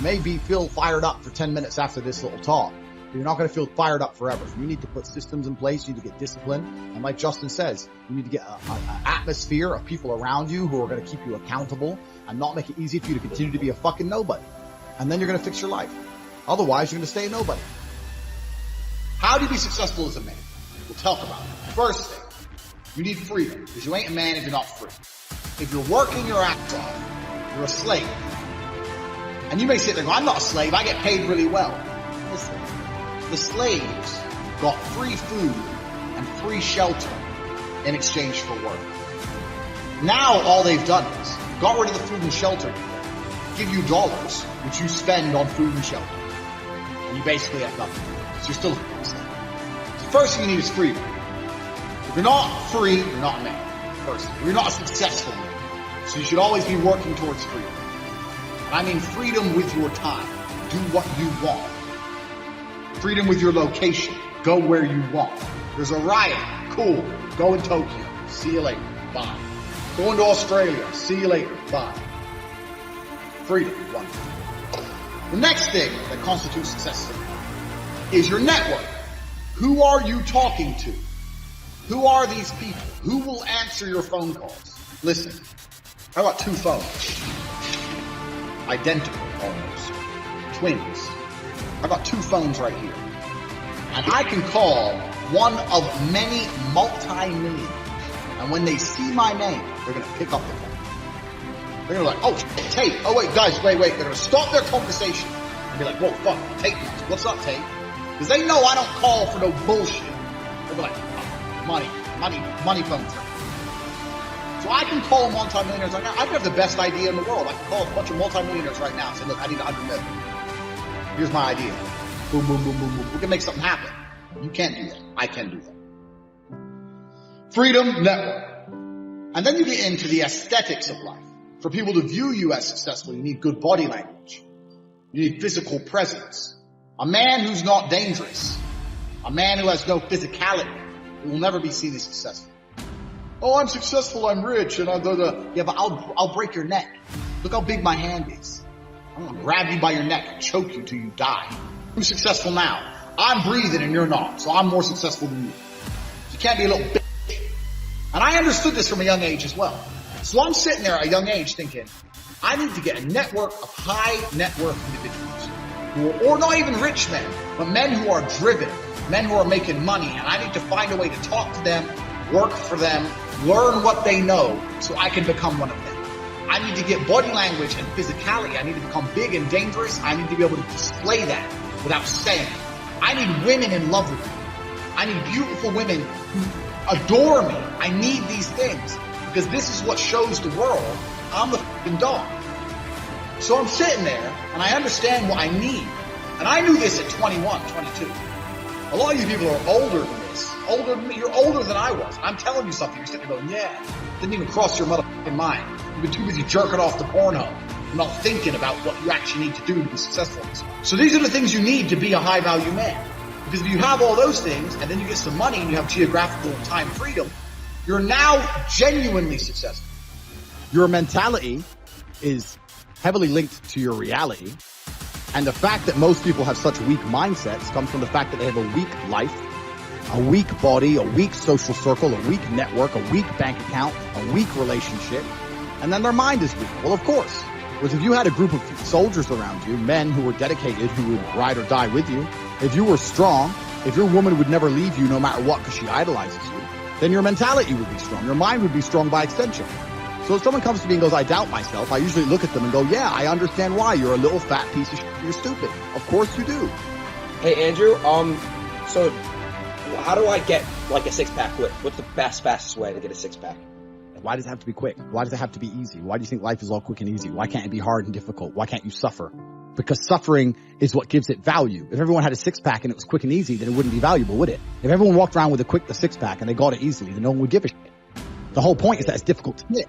You may feel fired up for 10 minutes after this little talk, but you're not going to feel fired up forever. You need to put systems in place. You need to get discipline. And like Justin says, you need to get an atmosphere of people around you who are going to keep you accountable and not make it easy for you to continue to be a fucking nobody. And then you're going to fix your life. Otherwise, you're going to stay a nobody. How do you be successful as a man? We'll talk about it. First thing, you need freedom, because you ain't a man if you're not free. If you're working your ass off, you're a slave. And you may sit there and go, I'm not a slave, I get paid really well. Listen, the slaves got free food and free shelter in exchange for work. Now all they've done is got rid of the food and shelter, give you dollars, which you spend on food and shelter. And you basically have nothing. So you're still a slave. The first thing you need is freedom. If you're not free, you're not a man. First, you're not a successful man. So you should always be working towards freedom. And I mean freedom with your time. Do what you want. Freedom with your location. Go where you want. There's a riot. Cool. Go in Tokyo. See you later. Bye. Going to Australia. See you later. Bye. Freedom. One. The next thing that constitutes success is your network. Who are you talking to? Who are these people? Who will answer your phone calls? Listen, I got 2 phones. Identical, almost. Twins. I got 2 phones right here. And I can call one of many multi-millionaires. And when they see my name, they're going to pick up the phone. They're going to be like, oh, Tate. Oh, wait, guys, wait. They're going to stop their conversation and be like, whoa, fuck, Tate, what's up, Tate? Because they know I don't call for no bullshit. They'll be like, oh, money phone trip. So I can call multi-millionaires right now. I can have the best idea in the world. I can call a bunch of multi-millionaires right now and say, look, I need 100 million. Here's my idea. Boom, boom, boom, boom, boom. We can make something happen. You can't do that. I can do that. Freedom, network. And then you get into the aesthetics of life. For people to view you as successful, you need good body language. You need physical presence. A man who's not dangerous, a man who has no physicality, will never be seen as successful. Oh, I'm successful, I'm rich, and yeah, but I'll break your neck. Look how big my hand is. I'm gonna grab you by your neck and choke you till you die. Who's successful now? I'm breathing and you're not, so I'm more successful than you. You can't be a little bitch. And I understood this from a young age as well. So I'm sitting there at a young age thinking, I need to get a network of high net worth individuals, or not even rich men, but men who are driven, men who are making money, and I need to find a way to talk to them, work for them, learn what they know so I can become one of them. I need to get body language and physicality. I need to become big and dangerous. I need to be able to display that without saying it. I need women in love with me. I need beautiful women who adore me. I need these things because this is what shows the world I'm the fucking dog. So I'm sitting there and I understand what I need. And I knew this at 21, 22. A lot of you people are older than this. Older than me. You're older than I was. I'm telling you something. You're sitting there going, yeah. Didn't even cross your motherfucking mind. You've been too busy jerking off the porno. Not thinking about what you actually need to do to be successful. So these are the things you need to be a high value man. Because if you have all those things and then you get some money and you have geographical and time freedom, you're now genuinely successful. Your mentality is heavily linked to your reality. And the fact that most people have such weak mindsets comes from the fact that they have a weak life, a weak body, a weak social circle, a weak network, a weak bank account, a weak relationship, and then their mind is weak. Well, of course. Because if you had a group of soldiers around you, men who were dedicated, who would ride or die with you, if you were strong, if your woman would never leave you no matter what because she idolizes you, then your mentality would be strong. Your mind would be strong by extension. So if someone comes to me and goes, I doubt myself, I usually look at them and go, yeah, I understand why. You're a little fat piece of shit. You're stupid. Of course you do. Hey, Andrew, so how do I get like a 6-pack quick? What's the fastest way to get a 6-pack? Why does it have to be quick? Why does it have to be easy? Why do you think life is all quick and easy? Why can't it be hard and difficult? Why can't you suffer? Because suffering is what gives it value. If everyone had a 6-pack and it was quick and easy, then it wouldn't be valuable, would it? If everyone walked around with a 6-pack and they got it easily, then no one would give a shit. The whole point is that it's difficult to get.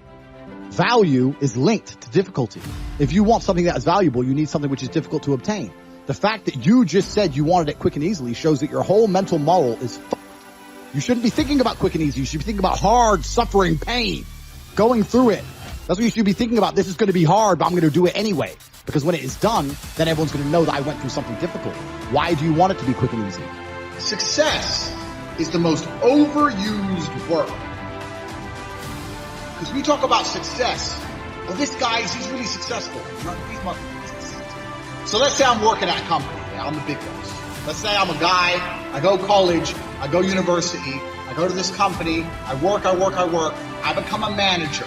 Value is linked to difficulty. If you want something that is valuable, you need something which is difficult to obtain. The fact that you just said you wanted it quick and easily shows that your whole mental model is fucked. You shouldn't be thinking about quick and easy. You should be thinking about hard, suffering, pain, going through it. That's what you should be thinking about. This is going to be hard, but I'm going to do it anyway. Because when it is done, then everyone's going to know that I went through something difficult. Why do you want it to be quick and easy? Success is the most overused word. Because we talk about success. Well, this guy, he's really successful. So let's say I'm working at a company. Yeah, I'm the big boss. Let's say I'm a guy, I go college, I go university, I go to this company, I work, I become a manager.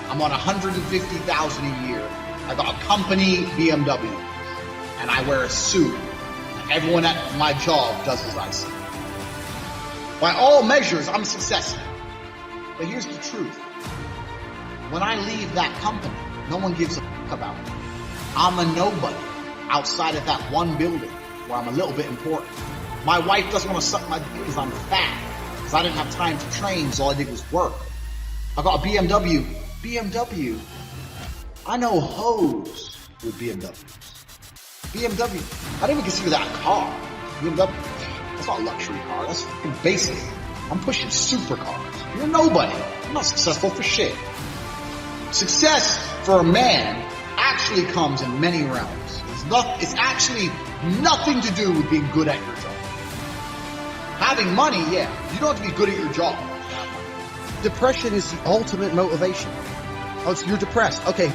I'm on $150,000 a year. I got a company BMW, and I wear a suit. And everyone at my job does as I say. By all measures, I'm successful. But here's the truth. When I leave that company, no one gives a fuck about me. I'm a nobody outside of that one building where I'm a little bit important. My wife doesn't want to suck my dick because I'm fat, because I didn't have time to train, so all I did was work. I got a BMW. BMW. I know hoes with BMWs. BMW. I didn't even consider that a car. BMW. That's not a luxury car. That's fucking basic. I'm pushing supercars. You're nobody. I'm not successful for shit. Success for a man actually comes in many realms. It's actually nothing to do with being good at your job. Having money, yeah. You don't have to be good at your job. Depression is the ultimate motivation. Oh, so you're depressed. Okay,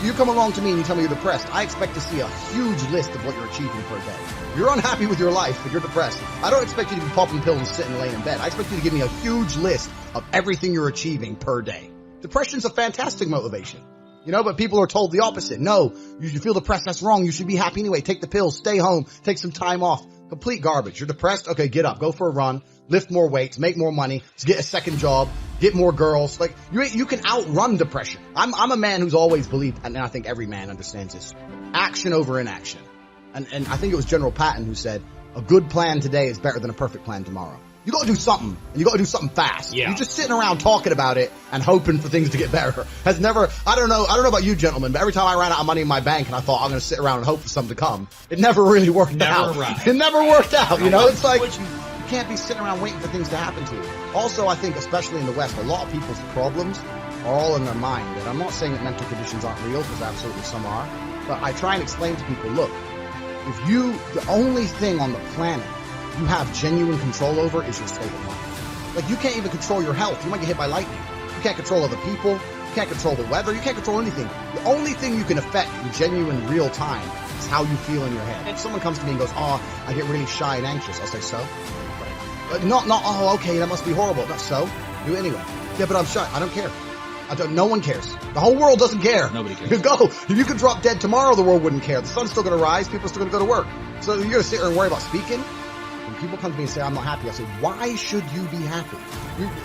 you come along to me and you tell me you're depressed. I expect to see a huge list of what you're achieving per day. You're unhappy with your life, but you're depressed. I don't expect you to be popping pills and sitting and laying in bed. I expect you to give me a huge list of everything you're achieving per day. Depression's a fantastic motivation. You know, but people are told the opposite. No, you should feel depressed. That's wrong. You should be happy anyway. Take the pills, stay home, take some time off. Complete garbage. You're depressed? Okay, get up, go for a run, lift more weights, make more money, get a second job, get more girls. Like, you can outrun depression. I'm a man who's always believed, and I think every man understands this, action over inaction. And I think it was General Patton who said, a good plan today is better than a perfect plan tomorrow. You gotta do something, and you gotta do something fast. Yeah. You're just sitting around talking about it and hoping for things to get better. Has never, I don't know about you gentlemen, but every time I ran out of money in my bank and I thought I'm gonna sit around and hope for something to come, it never really worked out. Right. It never worked out, you know? It's like, you can't be sitting around waiting for things to happen to you. Also, I think, especially in the West, a lot of people's problems are all in their mind. And I'm not saying that mental conditions aren't real, because absolutely some are. But I try and explain to people, look, the only thing on the planet you have genuine control over is your state of mind. Like, you can't even control your health. You might get hit by lightning. You can't control other people. You can't control the weather. You can't control anything. The only thing you can affect in genuine real time is how you feel in your head. If someone comes to me and goes, oh, I get really shy and anxious, I'll say, so? But not, oh, okay, that must be horrible. No, so? Do it anyway. Yeah, but I'm shy. I don't care. No one cares. The whole world doesn't care. Nobody cares. Go. If you could drop dead tomorrow, the world wouldn't care. The sun's still going to rise. People are still going to go to work. So you're going to sit there and worry about speaking? When people come to me and say, I'm not happy, I say, why should you be happy?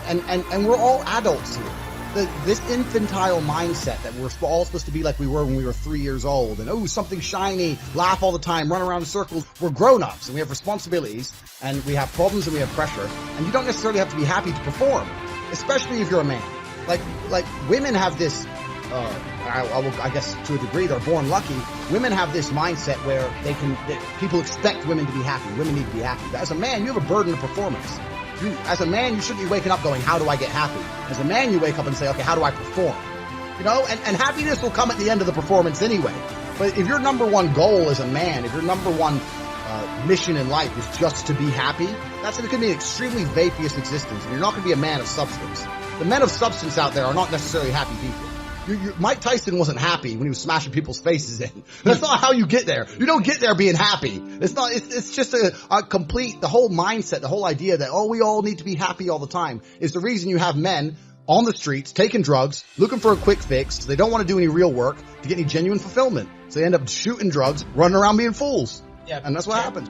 And we're all adults here. This infantile mindset that we're all supposed to be like we were when we were 3 years old, and oh, something shiny, laugh all the time, run around in circles. We're grown-ups, and we have responsibilities, and we have problems, and we have pressure, and you don't necessarily have to be happy to perform, especially if you're a man. Like women have this, I guess to a degree, they're born lucky. Women have this mindset where people expect women to be happy. Women need to be happy. But as a man, you have a burden of performance. As a man, you shouldn't be waking up going, how do I get happy? As a man, you wake up and say, okay, how do I perform? You know, and happiness will come at the end of the performance anyway. But if your number one goal as a man, if your number one mission in life is just to be happy, that's going to be an extremely vaporous existence, and you're not going to be a man of substance. The men of substance out there are not necessarily happy people. Mike Tyson wasn't happy when he was smashing people's faces in. That's not how you get there. You don't get there being happy. It's just a complete, the whole mindset, the whole idea that, oh, we all need to be happy all the time is the reason you have men on the streets taking drugs, looking for a quick fix. They don't want to do any real work to get any genuine fulfillment. So they end up shooting drugs, running around being fools. Yeah, and that's what happens.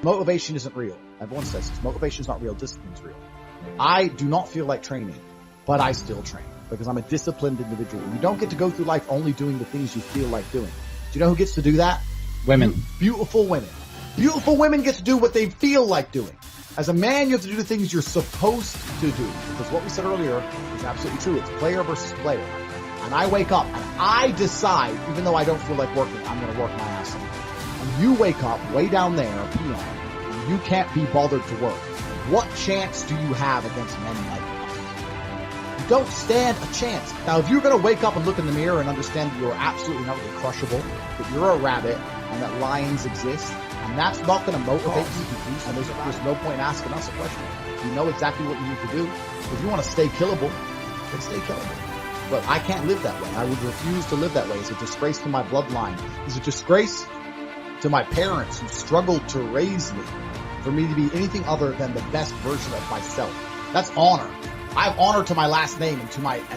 Motivation isn't real. Everyone says this. Motivation is not real. Discipline is real. I do not feel like training, but I still train because I'm a disciplined individual. You don't get to go through life only doing the things you feel like doing. Do you know who gets to do that? Women. Beautiful women. Beautiful women get to do what they feel like doing. As a man, you have to do the things you're supposed to do. Because what we said earlier is absolutely true. It's player versus player. And I wake up and I decide, even though I don't feel like working, I'm going to work my ass off. And you wake up way down there, a peon, and you can't be bothered to work. What chance do you have against men like us? You don't stand a chance. Now, if you're going to wake up and look in the mirror and understand that you're absolutely not really crushable, that you're a rabbit and that lions exist, and that's not going to motivate you to do so, and there's no point asking us a question. You know exactly what you need to do. If you want to stay killable, then stay killable. But I can't live that way. I would refuse to live that way. It's a disgrace to my bloodline. It's a disgrace to my parents who struggled to raise me for me to be anything other than the best version of myself. That's honor. I have honor to my last name and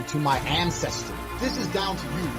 to my ancestry. This is down to you.